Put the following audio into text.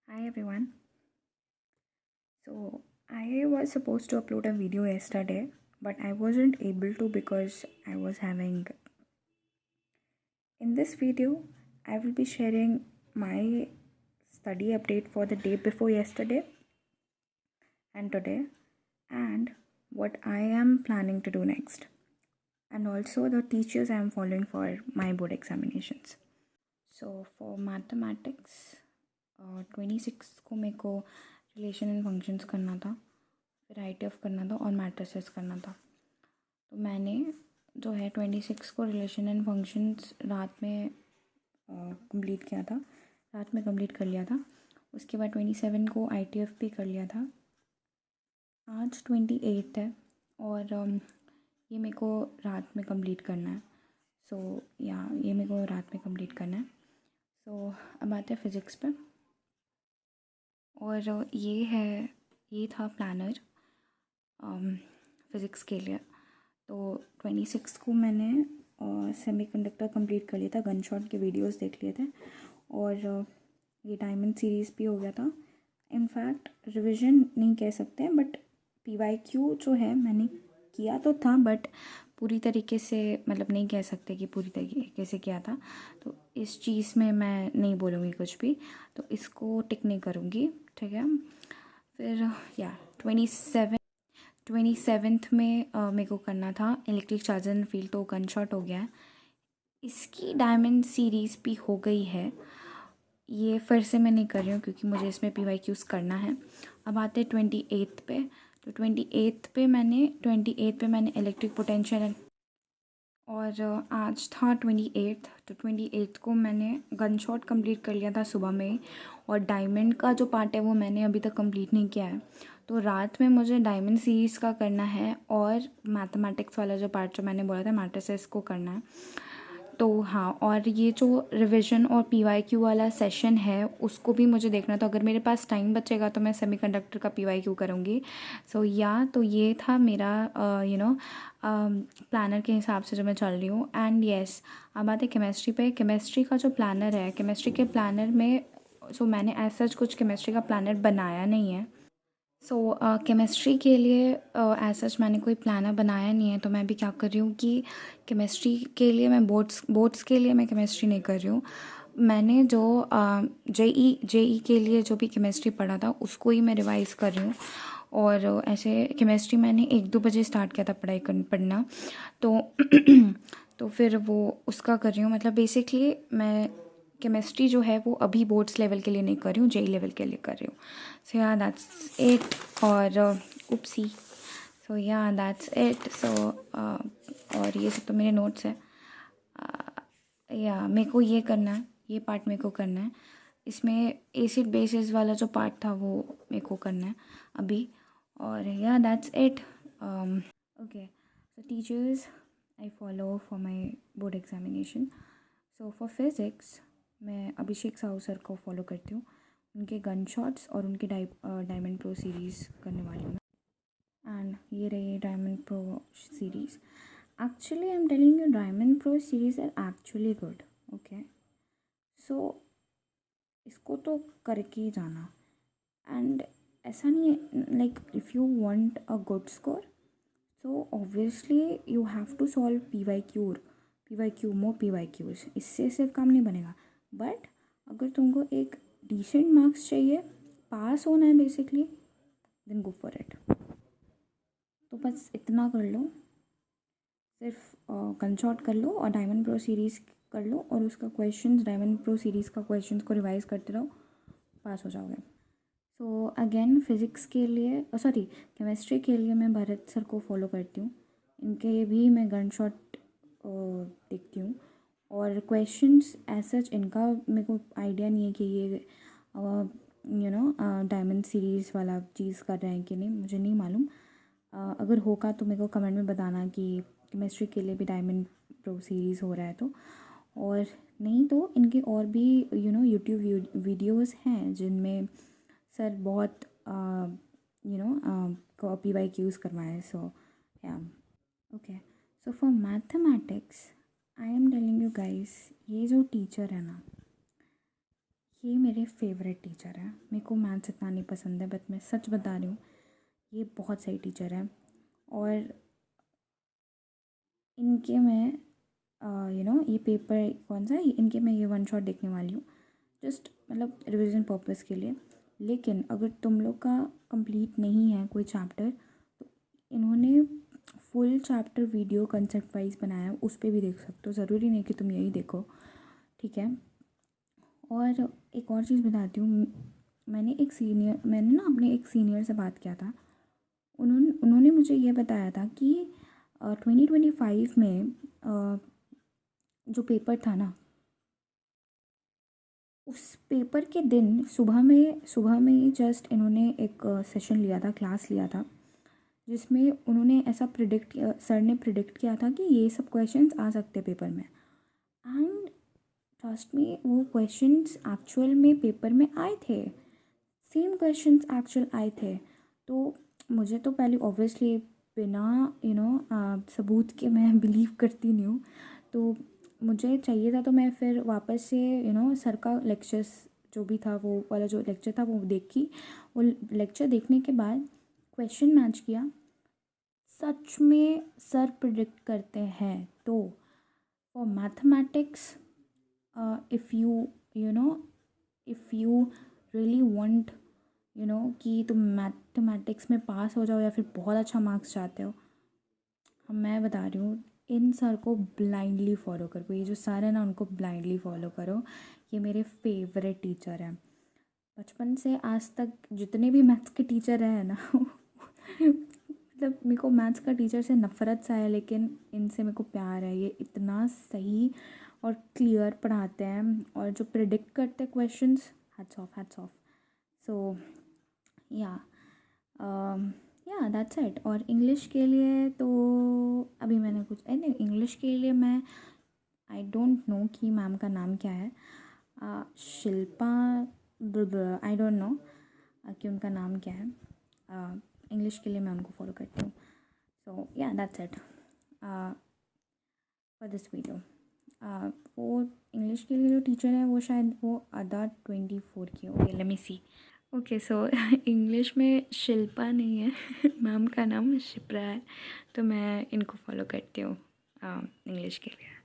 Hi everyone. So I was supposed to upload a video yesterday, but I wasn't able to because I was having. In this video, I will be sharing my study update for the day before yesterday and today, and what I am planning to do next, and also the teachers I am following for my board examinations. So for mathematics, 26 को मेरे को relation and functions करना था, फिर ITF करना था और matrices करना था। तो मैंने जो है 26 को रिलेशन एंड फंक्शंस रात में कंप्लीट किया था, रात में कंप्लीट कर लिया था। उसके बाद 27 को ITF भी कर लिया था। आज 28 है और ये मेरे को रात में कंप्लीट करना है। ये मेरे को रात में कंप्लीट करना है। सो अब आते हैं फ़िज़िक्स पे। और ये था प्लानर फ़िज़िक्स के लिए। तो 26 को मैंने सेमीकंडक्टर कंप्लीट कर लिया था, गन शॉट के वीडियोस देख लिए थे और ये डायमंड सीरीज़ भी हो गया था। इनफैक्ट रिवीजन नहीं कह सकते, बट PYQ जो है मैंने किया तो था, बट पूरी तरीके से मतलब नहीं कह सकते कि पूरी तरीके से किया था। तो इस चीज़ में मैं नहीं बोलूँगी कुछ भी, तो इसको टिक नहीं करूँगी, ठीक है। फिर 27th में मेरे को करना था इलेक्ट्रिक चार्ज एंड फील्ड, तो गन शॉट हो गया है। इसकी डायमंड सीरीज़ भी हो गई है। ये फिर से मैं नहीं कर रही हूँ क्योंकि मुझे इसमें PYQs करना है। अब आते हैं 28th पे। तो 28th पे मैंने इलेक्ट्रिक पोटेंशियल और आज था 28th, तो 28th को मैंने गन शॉट कम्प्लीट कर लिया था सुबह में। और डायमंड का जो पार्ट है वो मैंने अभी तक कंप्लीट नहीं किया है। तो रात में मुझे डायमंड सीरीज़ का करना है और मैथमेटिक्स वाला जो पार्ट जो मैंने बोला था मैट्रिसेस को करना है। तो हाँ, और ये जो रिवीजन और PYQ वाला सेशन है उसको भी मुझे देखना। तो अगर मेरे पास टाइम बचेगा तो मैं सेमीकंडक्टर का PYQ करूँगी। तो ये था मेरा प्लानर के हिसाब से जो मैं चल रही हूँ। एंड येस, अब आते केमिस्ट्री पे। केमिस्ट्री का जो प्लानर है, केमिस्ट्री के प्लानर में मैंने ऐसा कुछ केमिस्ट्री का प्लानर बनाया नहीं है। केमिस्ट्री के लिए एज सच मैंने कोई प्लानर बनाया नहीं है। तो मैं भी क्या कर रही हूँ कि केमिस्ट्री के लिए मैं बोर्ड्स के लिए मैं केमिस्ट्री नहीं कर रही हूँ। मैंने जो JEE के लिए जो भी केमिस्ट्री पढ़ा था उसको ही मैं रिवाइज़ कर रही हूँ। और ऐसे केमिस्ट्री मैंने 1-2 बजे स्टार्ट किया था पढ़ना। तो तो फिर वो उसका कर रही हूँ। मतलब बेसिकली मैं केमिस्ट्री जो है वो अभी बोर्ड्स लेवल के लिए नहीं कर रही हूँ, JEE लेवल के लिए कर रही हूँ। सो या दैट्स इट। और उपसी। सो या दैट्स इट। और ये सब तो मेरे नोट्स है। या मेरे को ये करना है, ये पार्ट मेरे को करना है। इसमें एसिड बेसिस वाला जो पार्ट था वो मेरे को करना है अभी। और या that's it. Okay, so teachers I follow for my board examination. So for physics मैं अभिषेक साहू सर को फॉलो करती हूँ। उनके गन शॉट्स और उनके डायमंड प्रो सीरीज़ करने वाली हूँ मैं। एंड ये रही diamond pro series. Actually I am telling you, diamond pro series are actually good. Okay, so इसको तो करके ही जाना। एंड ऐसा नहीं है, like if you want a good score so obviously you have to solve PYQ more PYQs। इससे सिर्फ काम नहीं बनेगा। बट अगर तुमको एक डिसेंट मार्क्स चाहिए, पास होना है basically, then go for it. तो बस इतना कर लो, सिर्फ कंसॉर्ट कर लो और डायमंड प्रो सीरीज़ कर लो और उसका क्वेश्चंस, डायमंड प्रो सीरीज़ का क्वेश्चंस को रिवाइज करते रहो, पास हो जाओगे। सो अगेन फिज़िक्स के लिए केमिस्ट्री के लिए मैं भरत सर को फॉलो करती हूँ। इनके भी मैं गन शॉट देखती हूँ। और क्वेश्चंस एज सच इनका मेरे को आइडिया नहीं है कि ये डायमंड सीरीज़ वाला चीज़ कर रहे हैं कि नहीं, मुझे नहीं मालूम। अगर होगा तो मेरे को कमेंट में बताना कि केमिस्ट्री के लिए भी डायमंड प्रो सीरीज़ हो रहा है तो। और नहीं तो इनके और भी यूट्यूब वीडियोस हैं जिनमें सर बहुत PYQs करवाएं। सो या okay, so for mathematics I am telling you guys, ये जो टीचर है ना, ये मेरे फेवरेट टीचर हैं। मेरे को मैथ्स इतना नहीं पसंद है, बट मैं सच बता रही हूँ, ये बहुत सही टीचर हैं। और इनके मैं ये पेपर कौन सा है, इनके मैं ये वन शॉट देखने वाली हूँ, जस्ट मतलब रिवीजन पर्पस के लिए। लेकिन अगर तुम लोग का कंप्लीट नहीं है कोई चैप्टर, तो इन्होंने full chapter video concept wise बनाया है, उस पर भी देख सकते हो। ज़रूरी नहीं कि तुम यही देखो, ठीक है। और एक और चीज़ बताती हूँ, मैंने ना अपने एक सीनियर से बात किया था। उन्होंने मुझे ये बताया था कि 2025 में जो पेपर था ना, उस पेपर के दिन सुबह में ही जस्ट इन्होंने एक सेशन लिया था, क्लास लिया था, जिसमें उन्होंने ऐसा सर ने प्रिडिक्ट किया था कि ये सब क्वेश्चंस आ सकते पेपर में। एंड ट्रस्ट मी, वो क्वेश्चंस एक्चुअल में पेपर में आए थे, सेम क्वेश्चंस एक्चुअल आए थे। तो मुझे तो पहले ऑब्वियसली बिना सबूत के मैं बिलीव करती नहीं हूँ। तो मुझे चाहिए था, तो मैं फिर वापस से सर का लेक्चर्स जो भी था, वो वाला जो लेक्चर था वो देखी। वो लेक्चर देखने के बाद क्वेश्चन मैच किया, सच में सर प्रिडिक्ट करते हैं। तो for mathematics, if you really want कि तुम मैथमेटिक्स में पास हो जाओ या फिर बहुत अच्छा मार्क्स चाहते हो, मैं बता रही हूँ, इन सर को ब्लाइंडली फॉलो करो। ये जो सर है ना, उनको ब्लाइंडली फॉलो करो। ये मेरे फेवरेट टीचर हैं। बचपन से आज तक जितने भी मैथ्स के टीचर रहे हैं ना मतलब मेरे को मैथ्स का टीचर से नफ़रत सा है, लेकिन इनसे मेरे को प्यार है। ये इतना सही और क्लियर पढ़ाते हैं, और जो प्रिडिक्ट करते हैं questions, hats off, hats off. So yeah that's it. और इंग्लिश के लिए तो अभी मैंने कुछ नहीं, इंग्लिश के लिए मैं आई डोंट नो कि मैम का नाम क्या है, शिल्पा, आई डोंट नो कि उनका नाम क्या है। इंग्लिश के लिए मैं उनको फॉलो करती हूँ। सो yeah that's it for this video. वो इंग्लिश के लिए जो टीचर है, वो शायद वो अदा 24 की। ओके, लेट मी सी। ओके, सो इंग्लिश में शिल्पा नहीं है मैम का नाम शिप्रा है। तो मैं इनको फॉलो करती हूँ इंग्लिश के लिए।